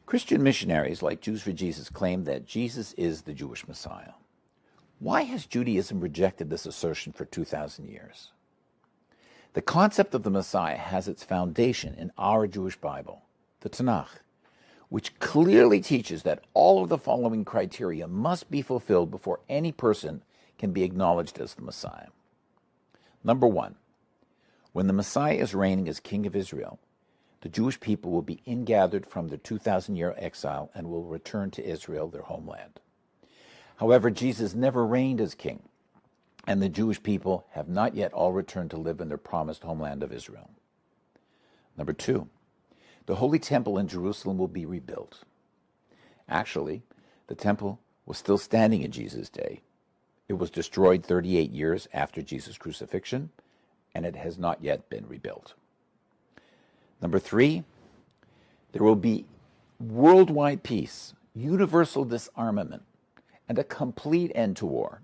Christian missionaries like Jews for Jesus claim that Jesus is the Jewish Messiah. Why has Judaism rejected this assertion for 2,000 years? The concept of the Messiah has its foundation in our Jewish Bible, the Tanakh, which clearly teaches that all of the following criteria must be fulfilled before any person can be acknowledged as the Messiah. Number one, when the Messiah is reigning as King of Israel, the Jewish people will be ingathered from their 2,000-year exile and will return to Israel, their homeland. However, Jesus never reigned as king, and the Jewish people have not yet all returned to live in their promised homeland of Israel. Number two, the Holy Temple in Jerusalem will be rebuilt. Actually, the temple was still standing in Jesus' day. It was destroyed 38 years after Jesus' crucifixion, and it has not yet been rebuilt. Number three, there will be worldwide peace, universal disarmament, and a complete end to war.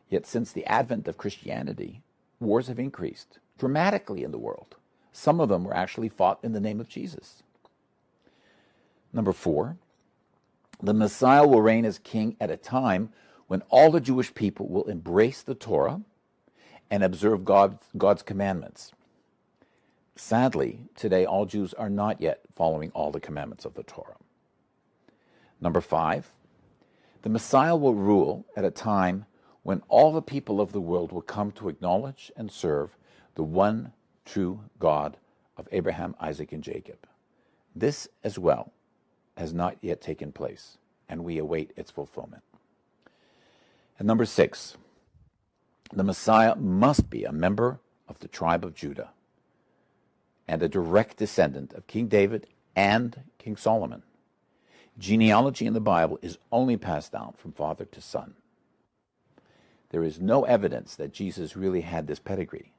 Yet since the advent of Christianity, wars have increased dramatically in the world. Some of them were actually fought in the name of Jesus. Number four, the Messiah will reign as king at a time when all the Jewish people will embrace the Torah and observe God's commandments. Sadly, today all Jews are not yet following all the commandments of the Torah. Number five, the Messiah will rule at a time when all the people of the world will come to acknowledge and serve the one true God of Abraham, Isaac, and Jacob. This as well has not yet taken place, and we await its fulfillment. And number six, the Messiah must be a member of the tribe of Judah and a direct descendant of King David and King Solomon. Genealogy in the Bible is only passed down from father to son. There is no evidence that Jesus really had this pedigree,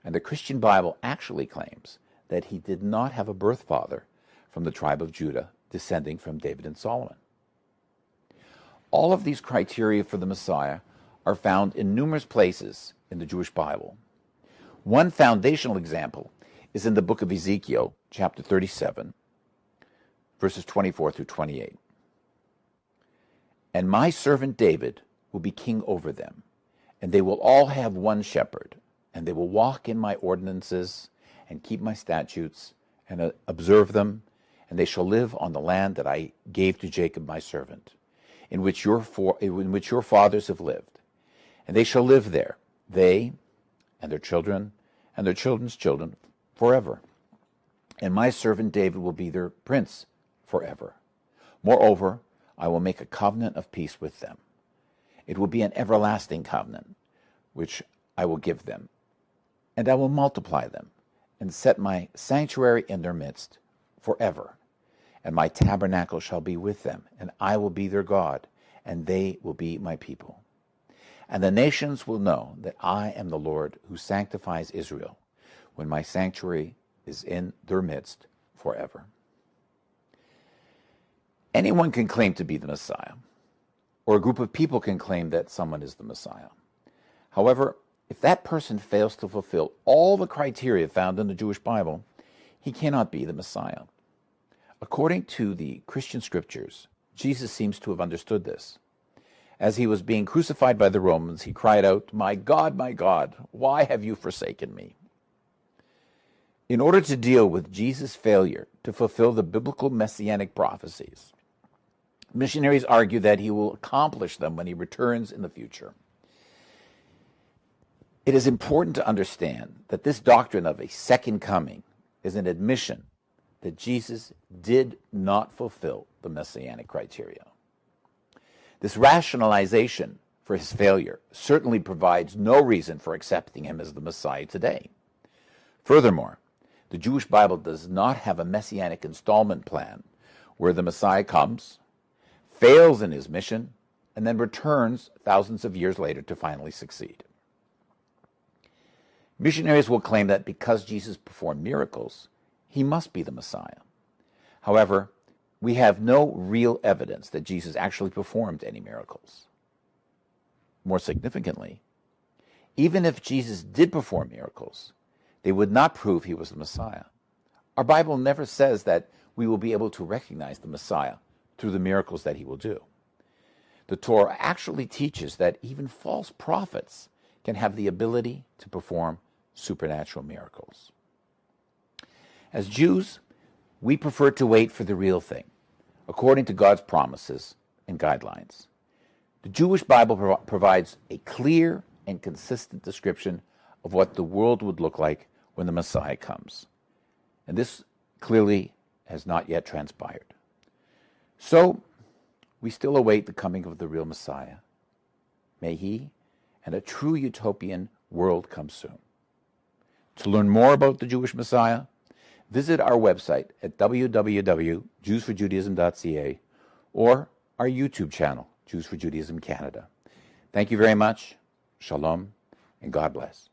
and the Christian Bible actually claims that he did not have a birth father from the tribe of Judah descending from David and Solomon. All of these criteria for the Messiah are found in numerous places in the Jewish Bible. One foundational example is in the book of Ezekiel, chapter 37, verses 24 through 28. And my servant David will be king over them, and they will all have one shepherd, and they will walk in my ordinances and keep my statutes and observe them, and they shall live on the land that I gave to Jacob my servant, in which your fathers have lived. And they shall live there, they and their children and their children's children, forever. And my servant David will be their prince forever. Moreover, I will make a covenant of peace with them. It will be an everlasting covenant, which I will give them. And I will multiply them, and set my sanctuary in their midst forever. And my tabernacle shall be with them, and I will be their God, and they will be my people. And the nations will know that I am the Lord who sanctifies Israel, when my sanctuary is in their midst forever. Anyone can claim to be the Messiah, or a group of people can claim that someone is the Messiah. However, if that person fails to fulfill all the criteria found in the Jewish Bible, he cannot be the Messiah. According to the Christian scriptures, Jesus seems to have understood this. As he was being crucified by the Romans, he cried out, my God, why have you forsaken me?" In order to deal with Jesus' failure to fulfill the biblical messianic prophecies, missionaries argue that he will accomplish them when he returns in the future. It is important to understand that this doctrine of a second coming is an admission that Jesus did not fulfill the messianic criteria. This rationalization for his failure certainly provides no reason for accepting him as the Messiah today. Furthermore, the Jewish Bible does not have a messianic installment plan where the Messiah comes, fails in his mission, and then returns thousands of years later to finally succeed. Missionaries will claim that because Jesus performed miracles, he must be the Messiah. However, we have no real evidence that Jesus actually performed any miracles. More significantly, even if Jesus did perform miracles, they would not prove he was the Messiah. Our Bible never says that we will be able to recognize the Messiah through the miracles that he will do. The Torah actually teaches that even false prophets can have the ability to perform supernatural miracles. As Jews, we prefer to wait for the real thing, according to God's promises and guidelines. The Jewish Bible provides a clear and consistent description of what the world would look like when the Messiah comes. And this clearly has not yet transpired. So, we still await the coming of the real Messiah. May he and a true utopian world come soon. To learn more about the Jewish Messiah, visit our website at www.jewsforjudaism.ca or our YouTube channel, Jews for Judaism Canada. Thank you very much. Shalom, and God bless.